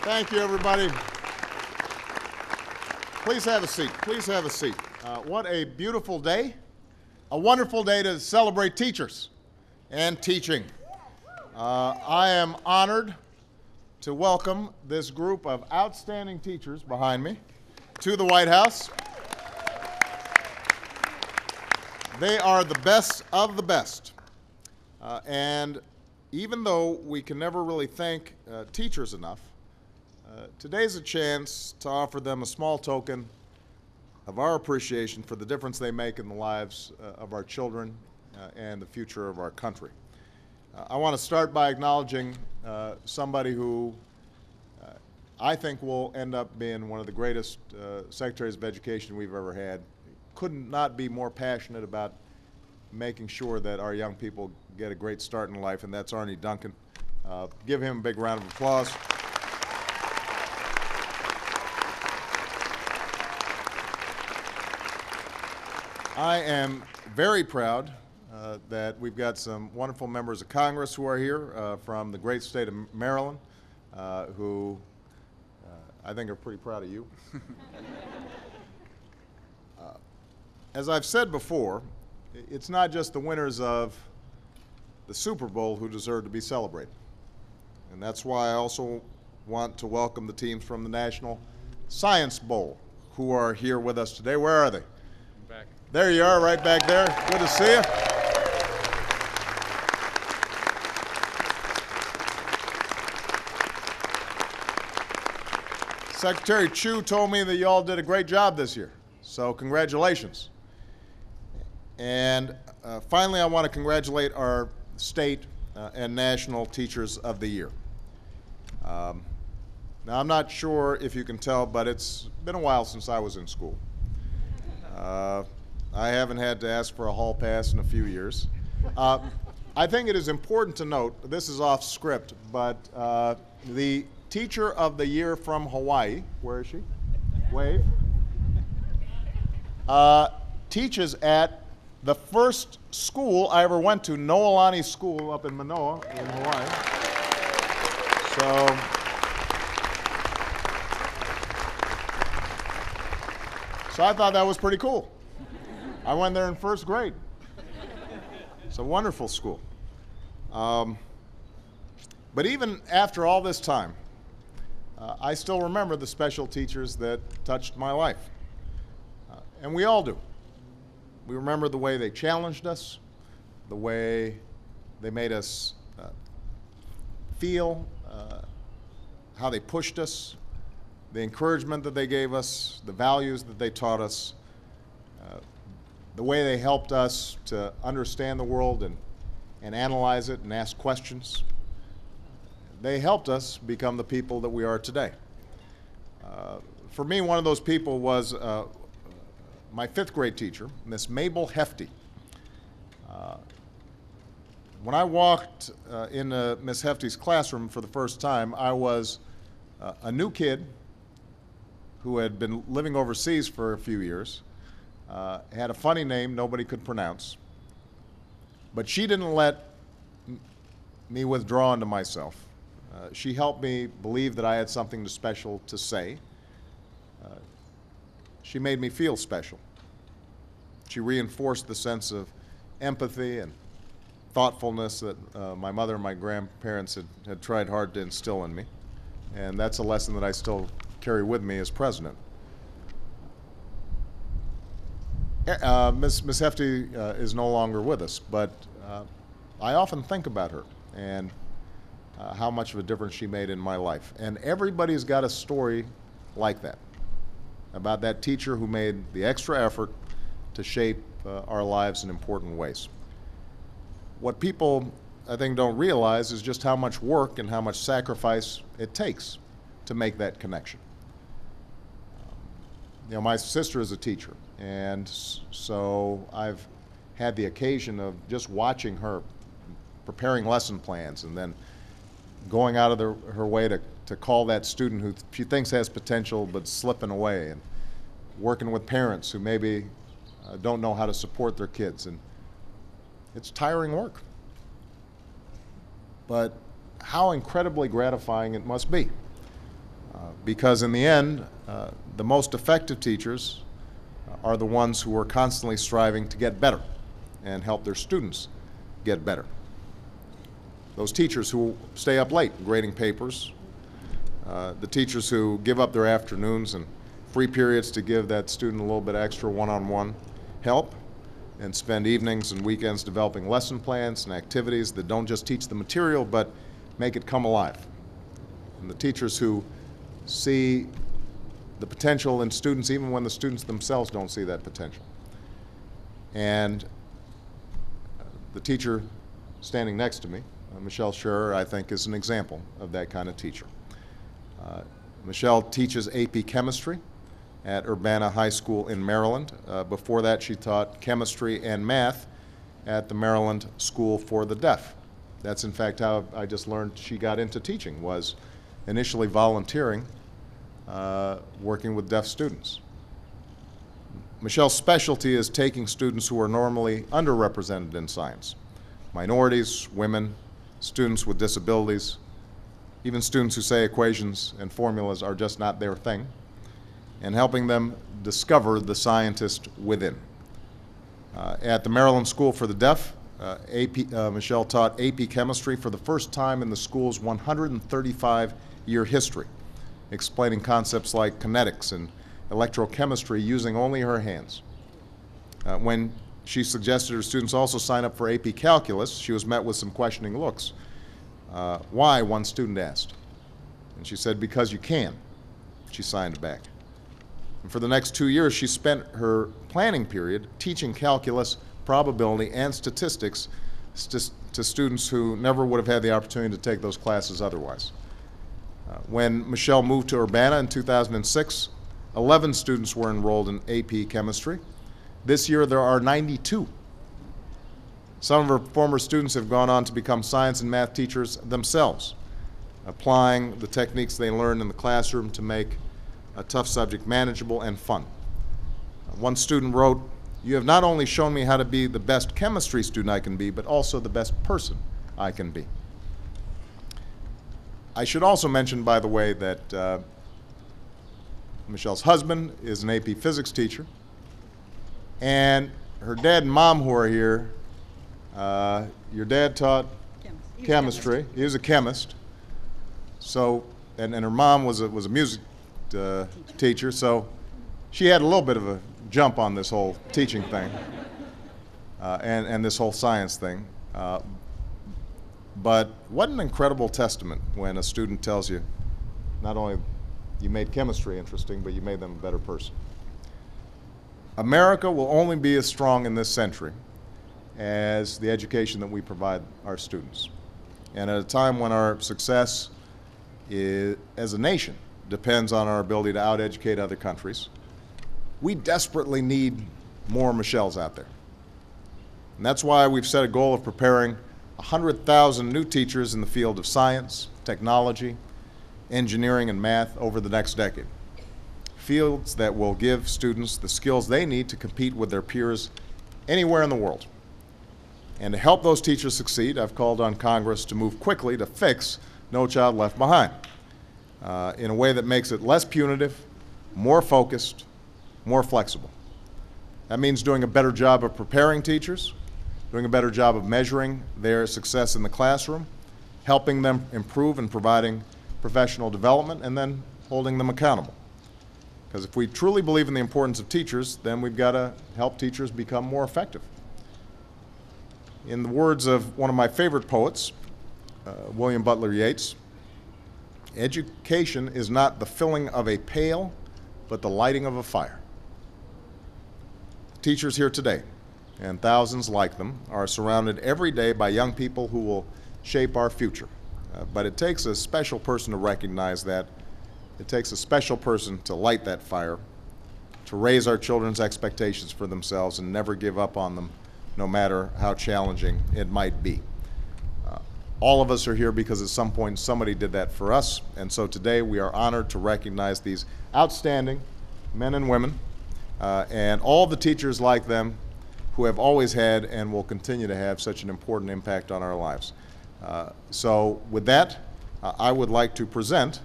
Thank you, everybody. Please have a seat. Please have a seat. What a beautiful day. A wonderful day to celebrate teachers and teaching. I am honored to welcome this group of outstanding teachers behind me to the White House. They are the best of the best. And even though we can never really thank teachers enough, today's a chance to offer them a small token of our appreciation for the difference they make in the lives of our children and the future of our country. I want to start by acknowledging somebody who I think will end up being one of the greatest secretaries of education we've ever had. Couldn't not be more passionate about making sure that our young people get a great start in life, and that's Arne Duncan. Give him a big round of applause. I am very proud that we've got some wonderful members of Congress who are here from the great state of Maryland, who I think are pretty proud of you. As I've said before, it's not just the winners of the Super Bowl who deserve to be celebrated. And that's why I also want to welcome the teams from the National Science Bowl who are here with us today. Where are they? I'm back. There you are, right back there. Good to see you. Secretary Chu told me that you all did a great job this year, so congratulations. And finally, I want to congratulate our state and national teachers of the year. Now, I'm not sure if you can tell, but it's been a while since I was in school. I haven't had to ask for a hall pass in a few years. I think it is important to note, this is off script, but the Teacher of the Year from Hawaii, where is she? Wave. Teaches at the first school I ever went to, Noelani School up in Manoa in Hawaii. So I thought that was pretty cool. I went there in first grade. It's a wonderful school. But even after all this time, I still remember the special teachers that touched my life. And we all do. We remember the way they challenged us, the way they made us feel, how they pushed us, the encouragement that they gave us, the values that they taught us, the way they helped us to understand the world and analyze it and ask questions. They helped us become the people that we are today. For me, one of those people was my fifth grade teacher, Miss Mabel Hefty. When I walked into Miss Hefty's classroom for the first time, I was a new kid who had been living overseas for a few years, had a funny name nobody could pronounce, but she didn't let me withdraw into myself. She helped me believe that I had something special to say. She made me feel special. She reinforced the sense of empathy and thoughtfulness that my mother and my grandparents had tried hard to instill in me. And that's a lesson that I still carry with me as president. Miss Hefty is no longer with us, but I often think about her and how much of a difference she made in my life. And everybody's got a story like that, about that teacher who made the extra effort to shape our lives in important ways. What people, I think, don't realize is just how much work and how much sacrifice it takes to make that connection. You know, my sister is a teacher, and so I've had the occasion of just watching her preparing lesson plans and then going out of her way to call that student who she thinks has potential but slipping away, and working with parents who maybe don't know how to support their kids. And it's tiring work. But how incredibly gratifying it must be because in the end, the most effective teachers are the ones who are constantly striving to get better and help their students get better. Those teachers who stay up late grading papers, the teachers who give up their afternoons and free periods to give that student a little bit extra one-on-one help and spend evenings and weekends developing lesson plans and activities that don't just teach the material but make it come alive. And the teachers who see the potential in students even when the students themselves don't see that potential. And the teacher standing next to me, Michelle Shearer, I think is an example of that kind of teacher. Michelle teaches AP Chemistry at Urbana High School in Maryland. Before that, she taught chemistry and math at the Maryland School for the Deaf. That's in fact how I just learned she got into teaching, was initially volunteering, working with deaf students. Michelle's specialty is taking students who are normally underrepresented in science. Minorities, women, students with disabilities, even students who say equations and formulas are just not their thing, and helping them discover the scientist within. At the Maryland School for the Deaf, Michelle taught AP Chemistry for the first time in the school's 135-year history, explaining concepts like kinetics and electrochemistry using only her hands. When she suggested her students also sign up for AP Calculus, she was met with some questioning looks. Why, one student asked. And she said, because you can. She signed back. And for the next 2 years, she spent her planning period teaching calculus, probability, and statistics to students who never would have had the opportunity to take those classes otherwise. When Michelle moved to Urbana in 2006, 11 students were enrolled in AP Chemistry. This year, there are 92. Some of her former students have gone on to become science and math teachers themselves, applying the techniques they learned in the classroom to make a tough subject manageable and fun. One student wrote, "You have not only shown me how to be the best chemistry student I can be, but also the best person I can be." I should also mention, by the way, that Michelle's husband is an AP physics teacher, and her dad and mom who are here, your dad taught chemistry. He was a chemist. So, and her mom was a music teacher, so she had a little bit of a jump on this whole teaching thing and this whole science thing. But what an incredible testament when a student tells you not only you made chemistry interesting, but you made them a better person. America will only be as strong in this century as the education that we provide our students. And at a time when our success as a nation depends on our ability to out-educate other countries, we desperately need more Michelles out there. And that's why we've set a goal of preparing 100,000 new teachers in the field of science, technology, engineering, and math over the next decade. Fields that will give students the skills they need to compete with their peers anywhere in the world. And to help those teachers succeed, I've called on Congress to move quickly to fix No Child Left Behind in a way that makes it less punitive, more focused, more flexible. That means doing a better job of preparing teachers, doing a better job of measuring their success in the classroom, helping them improve and providing professional development, and then holding them accountable. Because if we truly believe in the importance of teachers, then we've got to help teachers become more effective. In the words of one of my favorite poets, William Butler Yeats, education is not the filling of a pail, but the lighting of a fire. Teachers here today, and thousands like them, are surrounded every day by young people who will shape our future. But it takes a special person to recognize that. It takes a special person to light that fire, to raise our children's expectations for themselves and never give up on them, no matter how challenging it might be. All of us are here because at some point somebody did that for us, and so today we are honored to recognize these outstanding men and women and all the teachers like them who have always had and will continue to have such an important impact on our lives. So with that, I would like to present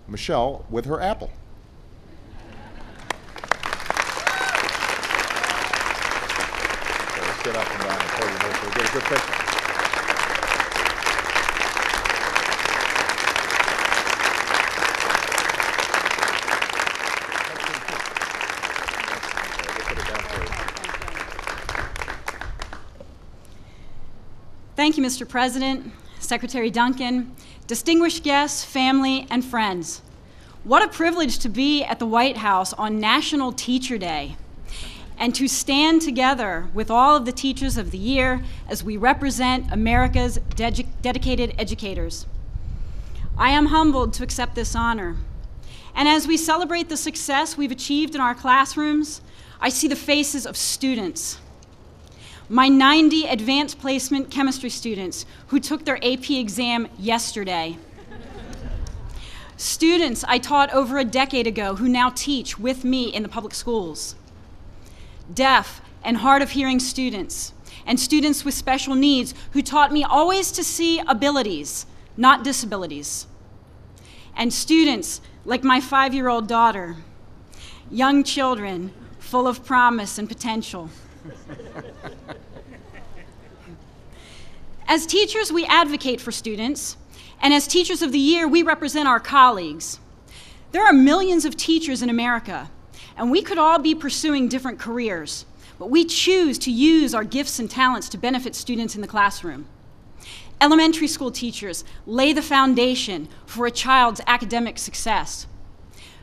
Michelle with her apple. Let's get up and down and podium. Get a good picture. Thank you, Mr. President, Secretary Duncan, distinguished guests, family, and friends. What a privilege to be at the White House on National Teacher Day and to stand together with all of the teachers of the year as we represent America's dedicated educators. I am humbled to accept this honor. And as we celebrate the success we've achieved in our classrooms, I see the faces of students. My 90 advanced placement chemistry students who took their AP exam yesterday. Students I taught over a decade ago who now teach with me in the public schools. Deaf and hard of hearing students, and students with special needs who taught me always to see abilities, not disabilities. And students like my 5-year-old daughter, young children full of promise and potential. As teachers, we advocate for students, and as Teachers of the Year, we represent our colleagues. There are millions of teachers in America, and we could all be pursuing different careers, but we choose to use our gifts and talents to benefit students in the classroom. Elementary school teachers lay the foundation for a child's academic success.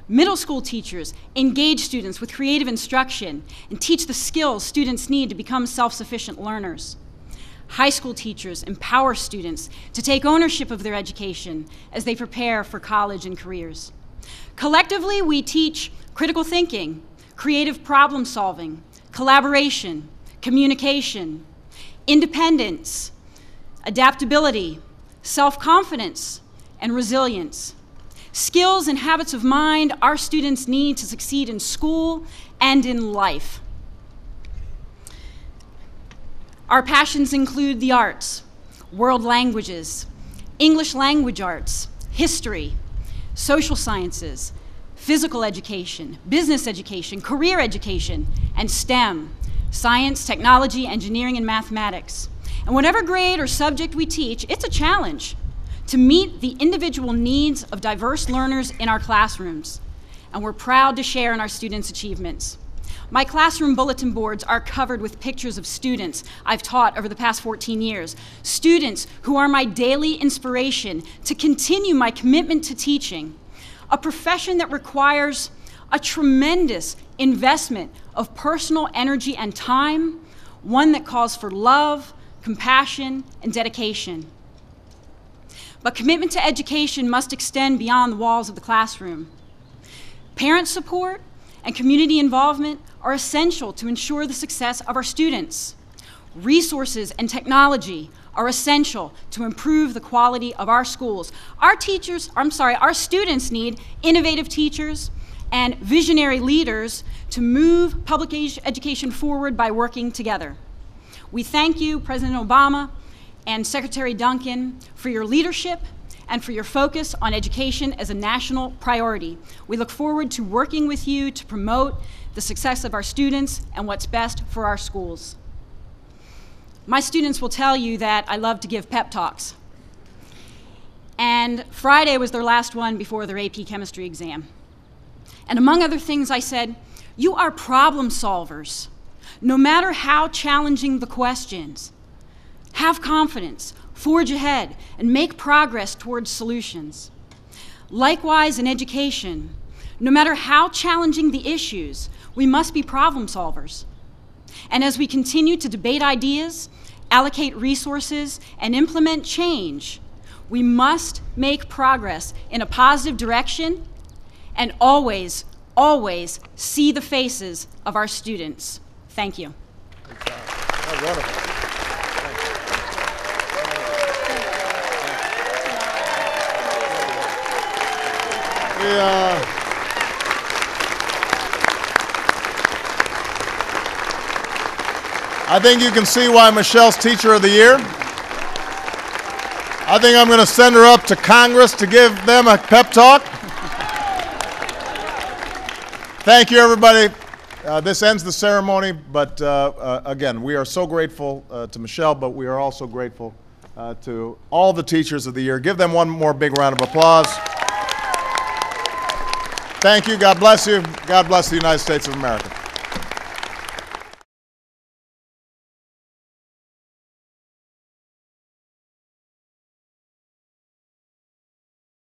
Middle school teachers engage students with creative instruction and teach the skills students need to become self-sufficient learners. High school teachers empower students to take ownership of their education as they prepare for college and careers. Collectively, we teach critical thinking, creative problem solving, collaboration, communication, independence, adaptability, self-confidence, and resilience. Skills and habits of mind our students need to succeed in school and in life. Our passions include the arts, world languages, English language arts, history, social sciences, physical education, business education, career education, and STEM, science, technology, engineering, and mathematics. And whatever grade or subject we teach, it's a challenge to meet the individual needs of diverse learners in our classrooms. And we're proud to share in our students' achievements. My classroom bulletin boards are covered with pictures of students I've taught over the past 14 years, students who are my daily inspiration to continue my commitment to teaching, a profession that requires a tremendous investment of personal energy and time, one that calls for love, compassion, and dedication. But commitment to education must extend beyond the walls of the classroom. Parent support and community involvement are essential to ensure the success of our students. Resources and technology are essential to improve the quality of our schools. Our students need innovative teachers and visionary leaders to move public education forward by working together. We thank you, President Obama and Secretary Duncan, for your leadership and for your focus on education as a national priority. We look forward to working with you to promote the success of our students and what's best for our schools. My students will tell you that I love to give pep talks. And Friday was their last one before their AP chemistry exam. And among other things, I said, you are problem solvers, no matter how challenging the questions. Have confidence, forge ahead, and make progress towards solutions. Likewise, in education, no matter how challenging the issues, we must be problem solvers. And as we continue to debate ideas, allocate resources, and implement change, we must make progress in a positive direction and always, always see the faces of our students. Thank you. Wonderful. I think you can see why Michelle's Teacher of the Year. I think I'm going to send her up to Congress to give them a pep talk. Thank you, everybody. This ends the ceremony, but again, we are so grateful to Michelle, but we are also grateful to all the teachers of the year. Give them one more big round of applause. Thank you. God bless you. God bless the United States of America.